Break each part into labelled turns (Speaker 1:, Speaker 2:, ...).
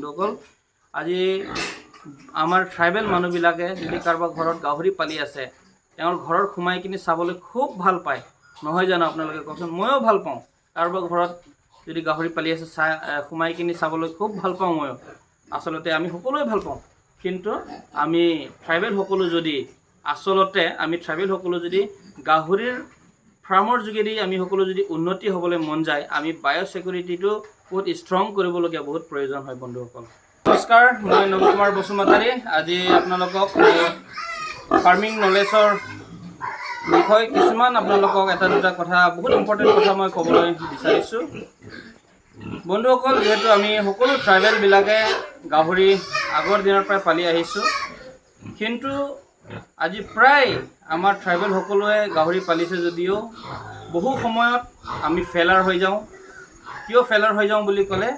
Speaker 1: বন্ধুসকল আজি আমাৰ ট্ৰাইবেল মানুহবিলাকে যদি কাৰোবাৰ ঘৰত গাহৰি পালি আছে তেওঁৰ ঘৰত সোমাই কিনি চাবলৈ খুব ভাল পায় নহয় জানো আপোনালোকে কওকচোন ময়ো ভাল পাওঁ কাৰোবাৰ ঘৰত যদি গাহৰি পালি আছে সোমাই কিনি চাবলৈ খুব ভাল পাওঁ ময়ো আচলতে আমি সকলোৱে ভাল পাওঁ কিন্তু আমি ট্ৰাইবেল সকলো যদি আচলতে আমি ট্ৰাইবেল সকলো যদি গাহৰিৰ ফাৰ্মৰ যোগেদি আমি সকলো যদি উন্নতি হ'বলৈ মন যায় আমি বায়'ছিকিউৰিটিটো বহুত ষ্ট্ৰং কৰিবলগীয়া বহুত প্ৰয়োজন হয় বন্ধুসকল নমস্কাৰ মই নৱকুমাৰ বসুমতাৰী আজি আপোনালোকক ফাৰ্মিং নলেজৰ বিষয় কিছুমান আপোনালোকক এটা দুটা কথা বহুত ইম্পৰ্টেণ্ট কথা মই ক'বলৈ বিচাৰিছোঁ বন্ধুসকল যেহেতু আমি সকলো ট্ৰাইবেলবিলাকে গাহৰি আগৰ দিনৰ পৰাই পালি আহিছোঁ কিন্তু আজি প্ৰায় আমাৰ ট্ৰাইবেল সকলোৱে গাহৰি পালিছে যদিও বহু সময়ত আমি ফেলাৰ হৈ যাওঁ কিয় ফেলাৰ হৈ যাওঁ বুলি ক'লে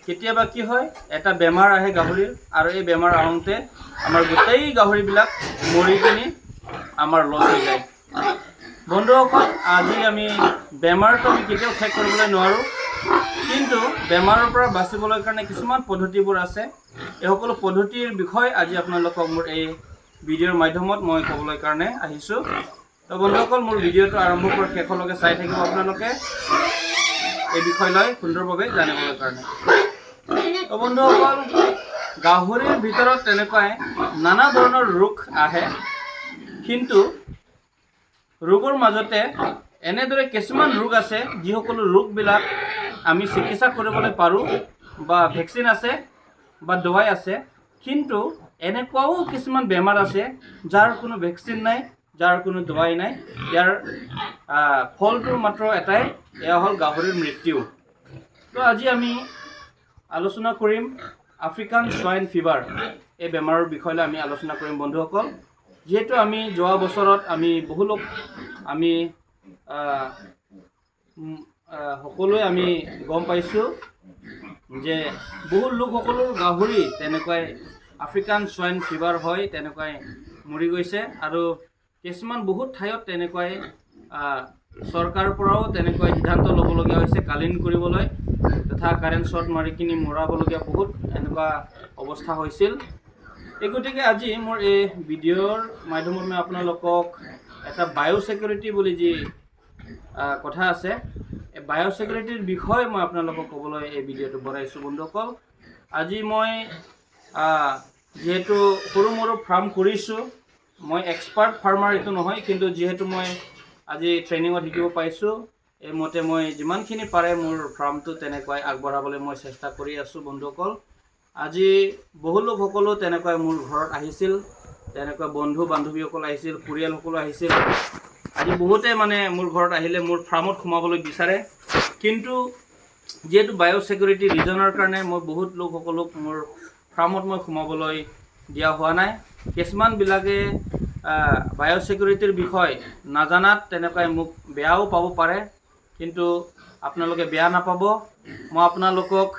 Speaker 1: কেতিয়াবা কি হয় এটা বেমাৰ আহে গাহৰিৰ আৰু এই বেমাৰ আহোঁতে আমাৰ গোটেই গাহৰিবিলাক মৰি কিনি আমাৰ লছ হৈ যায় বন্ধুসকল আজি আমি বেমাৰটো আমি কেতিয়াও শেষ কৰিবলৈ নোৱাৰোঁ কিন্তু বেমাৰৰ পৰা বাচিবলৈ কাৰণে কিছুমান পদ্ধতিবোৰ আছে এই সকলো পদ্ধতিৰ বিষয়ে আজি আপোনালোকক মোৰ এই ভিডিঅ'ৰ মাধ্যমত মই ক'বলৈ কাৰণে আহিছোঁ তো বন্ধুসকল মোৰ ভিডিঅ'টো আৰম্ভ পৰা শেষলৈকে চাই থাকিব আপোনালোকে এই বিষয় লৈ সুন্দৰভাৱে জানিবৰ কাৰণে তো বন্ধুসকল গাহৰিৰ ভিতৰত তেনেকুৱাই নানা ধৰণৰ ৰোগ আহে কিন্তু ৰোগৰ মাজতে এনেদৰে কিছুমান ৰোগ আছে যিসকলো ৰোগবিলাক আমি চিকিৎসা কৰিবলৈ পাৰোঁ বা ভেকচিন আছে বা দৱাই আছে কিন্তু এনেকুৱাও কিছুমান বেমাৰ আছে যাৰ কোনো ভেকচিন নাই যাৰ কোনো দৱাই নাই ইয়াৰ ফলটো মাত্ৰ এটাই এয়া হ'ল গাহৰিৰ মৃত্যু তো আজি আমি আলোচনা কৰিম আফ্ৰিকান সোয়াইন ফিভাৰ এই বেমাৰৰ বিষয়লৈ আমি আলোচনা কৰিম বন্ধুসকল যেহেতু আমি যোৱা বছৰত আমি বহু লোক আমি সকলোৱে আমি গম পাইছোঁ যে বহু লোকসকলৰ গাহৰি তেনেকুৱাই আফ্ৰিকান সোয়াইন ফিভাৰ হয় তেনেকুৱাই মৰি গৈছে আৰু কিছুমান বহুত ঠাইত তেনেকুৱাই চৰকাৰৰ পৰাও তেনেকুৱা সিদ্ধান্ত ল'বলগীয়া হৈছে কালীন কৰিবলৈ তথা কাৰেণ্ট শ্বট মাৰি কিনি মৰাবলগীয়া বহুত এনেকুৱা অৱস্থা হৈছিল এই গতিকে আজি মোৰ এই ভিডিঅ'ৰ মাধ্যমত মই আপোনালোকক এটা বায়'ছিকিউৰিটি বুলি যি কথা আছে এই বায়'ছিকিউৰিটিৰ বিষয়ে মই আপোনালোকক ক'বলৈ এই ভিডিঅ'টো বনাইছোঁ বন্ধুসকল আজি মই যিহেতু সৰু মৰু ফাৰ্ম কৰিছোঁ মই এক্সপাৰ্ট ফাৰ্মাৰ এইটো নহয় কিন্তু যিহেতু মই আজি ট্ৰেইনিঙত শিকিব পাইছোঁ এই মতে মই যিমানখিনি পাৰে মোৰ ফাৰ্মটো তেনেকুৱাই আগবঢ়াবলৈ মই চেষ্টা কৰি আছোঁ বন্ধুসকল আজি বহু লোকসকলো তেনেকৈ মোৰ ঘৰত আহিছিল তেনেকুৱা বন্ধু বান্ধৱীসকল আহিছিল পৰিয়ালসকলো আহিছিল আজি বহুতে মানে মোৰ ঘৰত আহিলে মোৰ ফাৰ্মত সোমাবলৈ বিচাৰে কিন্তু যেহেতু বায়'ছিকিউৰিটি ৰিজনৰ কাৰণে মই বহুত লোকসকলক মোৰ ফাৰ্মত মই সোমাবলৈ দিয়া হোৱা নাই কিছুমানবিলাকে বায়'ছিকিউৰিটিৰ বিষয় নাজানাত তেনেকৈ মোক বেয়াও পাব পাৰে কিন্তু আপোনালোকে বেয়া নাপাব মই আপোনালোকক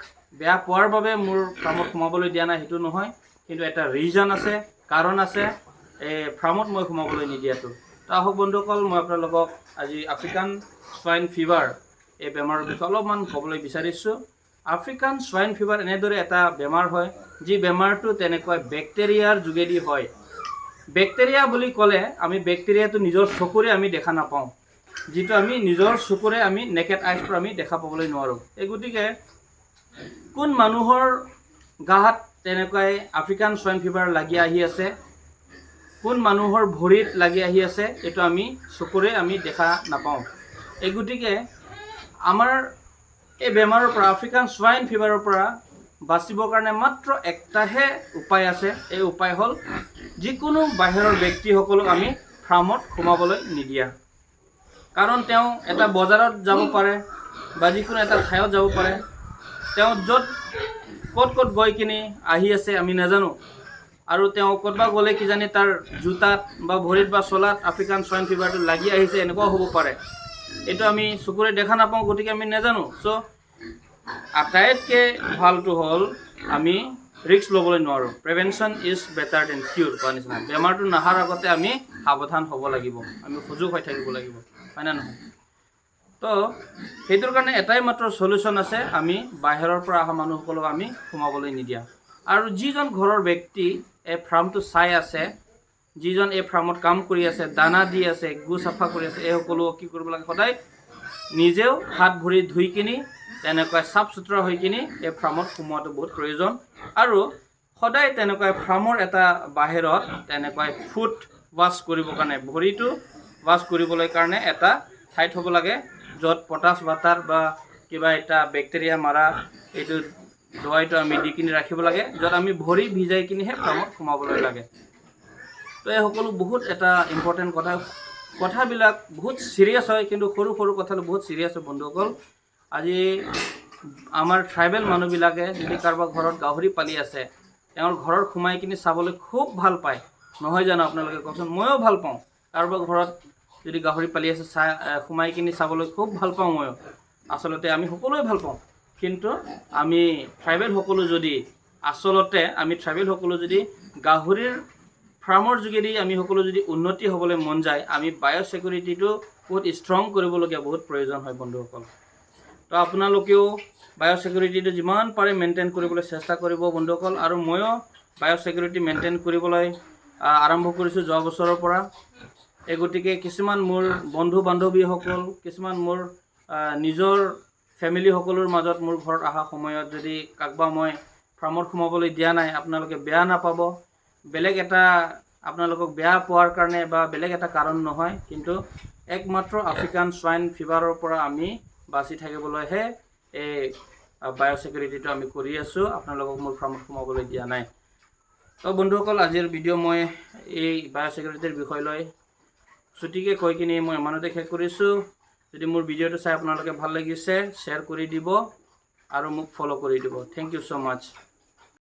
Speaker 1: বেয়া পোৱাৰ বাবে মোৰ ফাৰ্মত সোমাবলৈ দিয়া নাই সেইটো নহয় কিন্তু এটা ৰিজন আছে কাৰণ আছে এই ফাৰ্মত মই সোমাবলৈ নিদিয়াটো তো আহক বন্ধুসকল মই আপোনালোকক আজি আফ্ৰিকান সোয়াইন ফিভাৰ এই বেমাৰৰ বিষয়ে অলপমান ক'বলৈ বিচাৰিছোঁ আফ্ৰিকান সোয়াইন ফিভাৰ এনেদৰে এটা বেমাৰ হয় যি বেমাৰটো তেনেকৈ বেক্টেৰিয়াৰ যোগেদি হয় বেক্টেৰিয়া বুলি ক'লে আমি বেক্টেৰিয়াটো নিজৰ চকুৰে আমি দেখা নাপাওঁ যিটো আমি নিজৰ চকুৰে আমি নেকেড আইজ পৰা আমি দেখা পাবলৈ নোৱাৰোঁ এই গতিকে কোন মানুহৰ গাত তেনেকৈ আফ্ৰিকান সোয়াইন ফিভাৰ লাগি আহি আছে কোন মানুহৰ ভৰিত লাগি আহি আছে এইটো আমি চকুৰে আমি দেখা নাপাওঁ এই গতিকে আমাৰ এই বেমাৰৰ পৰা আফ্ৰিকান সোয়াইন ফিভাৰৰ পৰা বাচিবৰ কাৰণে মাত্ৰ একটাহে উপায় আছে এই উপায় হ'ল যিকোনো বাহিৰৰ ব্যক্তিসকলক আমি ফাৰ্মত সোমাবলৈ নিদিয়া কাৰণ তেওঁ এটা বজাৰত যাব পাৰে বা যিকোনো এটা ঠাইত যাব পাৰে তেওঁ য'ত ক'ত গৈ কিনি আহি আছে আমি নাজানো আৰু তেওঁ ক'তবা গ'লে কিজানি তাৰ জোতাত বা ভৰিত বা চলাত আফ্ৰিকান সোয়াইন ফিভাৰটো লাগি আহিছে এনেকুৱাও হ'ব পাৰে এইটো আমি চকুৰে দেখা নাপাওঁ গতিকে আমি নাজানো চ' আটাইতকৈ ভালটো হ'ল আমি ৰিস্ক ল'বলৈ নোৱাৰোঁ প্ৰিভেনশ্যন ইজ বেটাৰ দেন কিউৰ কোৱা নিচিনা বেমাৰটো নহাৰ আগতে আমি সাৱধান হ'ব লাগিব আমি সজাগ হৈ থাকিব লাগিব হয় না নহয় তো সেইটোৰ কাৰণে এটাই মাত্ৰ সলিউশ্যন আছে, আমি বাহিৰৰ পৰা অহা মানুহসকলক আমি সোমাবলৈ নিদিয়া। আৰু যিজন ঘৰৰ ব্যক্তি এই ফাৰ্মটো চাই আছে, যিজন এই ফাৰ্মত কাম কৰি আছে, দানা দি আছে, গু চাফা কৰি আছে, এই সকলো কি কৰিব লাগে, সদায় নিজেও হাত ভৰি ধুই কিনি তেনেকৈ চাফ চুতৰা হৈ কিনি এই ফাৰ্মত সোমোৱাটো বহুত প্ৰয়োজন। আৰু সদায় তেনেকৈ ফাৰ্মৰ এটা বাহিৰত তেনেকৈ ফুট ৱাছ কৰিবৰ কাৰণে, ভৰিটো ৱাছ কৰিবলৈ কাৰণে এটা ঠাইত হ'ব লাগে, য'ত পটাছ বাটাৰ বা কিবা এটা বেক্টেৰিয়া মাৰা এইটো দৱাইটো আমি দি কিনি ৰাখিব লাগে, য'ত আমি ভৰি ভিজাই কিনিহে ফাৰ্মত সোমাবলৈ লাগে। তো এই সকলো বহুত এটা ইম্পৰ্টেণ্ট কথাবিলাক বহুত চিৰিয়াছ হয়, কিন্তু সৰু সৰু কথাটো বহুত চিৰিয়াছ হয় বন্ধুসকল। আজি আমাৰ ট্ৰাইবেল মানুহবিলাকে যদি কাৰোবাৰ ঘৰত গাহৰি পালি আছে, তেওঁৰ ঘৰত সোমাই কিনি চাবলৈ খুব ভাল পায়, নহয় জানো আপোনালোকে কওকচোন? ময়ো ভাল পাওঁ, কাৰোবাৰ ঘৰত যদি গাহৰি পালি আছে সোমাই কিনি চাবলৈ খুব ভাল পাওঁ ময়ো। আচলতে আমি সকলোৱে ভাল পাওঁ, কিন্তু আমি ট্ৰাইবেল সকলো যদি গাহৰিৰ ফাৰ্মৰ যোগেদি আমি সকলো যদি উন্নতি হ'বলৈ মন যায়, আমি বায়'ছিকিউৰিটিটো বহুত ষ্ট্ৰং কৰিবলগীয়া বহুত প্ৰয়োজন হয় বন্ধুসকল। তো আপোনালোকেও বায়'ছিকিউৰিটিটো যিমান পাৰে মেইনটেইন কৰিবলৈ চেষ্টা কৰিব বন্ধুসকল। আৰু ময়ো বায়'ছিকিউৰিটি মেইনটেইন কৰিবলৈ আৰম্ভ কৰিছোঁ যোৱা বছৰৰ পৰা। এই গতিকে কিছুমান মোৰ বন্ধু বান্ধৱীসকল, কিছুমান মোৰ নিজৰ ফেমিলিসকলৰ মাজত মোৰ ঘৰত অহা সময়ত যদি কাকবা মই ফাৰ্মত সোমাবলৈ দিয়া নাই, আপোনালোকে বেয়া নাপাব। বেলেগ এটা আপোনালোকক বেয়া পোৱাৰ কাৰণে বা বেলেগ এটা কাৰণ নহয়, কিন্তু একমাত্ৰ আফ্ৰিকান সোৱাইন ফিভাৰৰ পৰা আমি বাচি থাকিবলৈহে এই বায়'ছিকিউৰিটিটো আমি কৰি আছোঁ, আপোনালোকক মোৰ ফাৰ্মত সোমাবলৈ দিয়া নাই। তো বন্ধুসকল, আজিৰ ভিডিঅ' মই এই বায়'ছিকিউৰিটিৰ বিষয় লৈ ছুটিকৈ কৈ কিনি মই ইমানতে শেষ কৰিছোঁ। যদি মোৰ ভিডিঅ'টো চাই আপোনালোকে ভাল লাগিছে, শ্বেয়াৰ কৰি দিব আৰু মোক ফ'ল' কৰি দিব। Thank you so' much.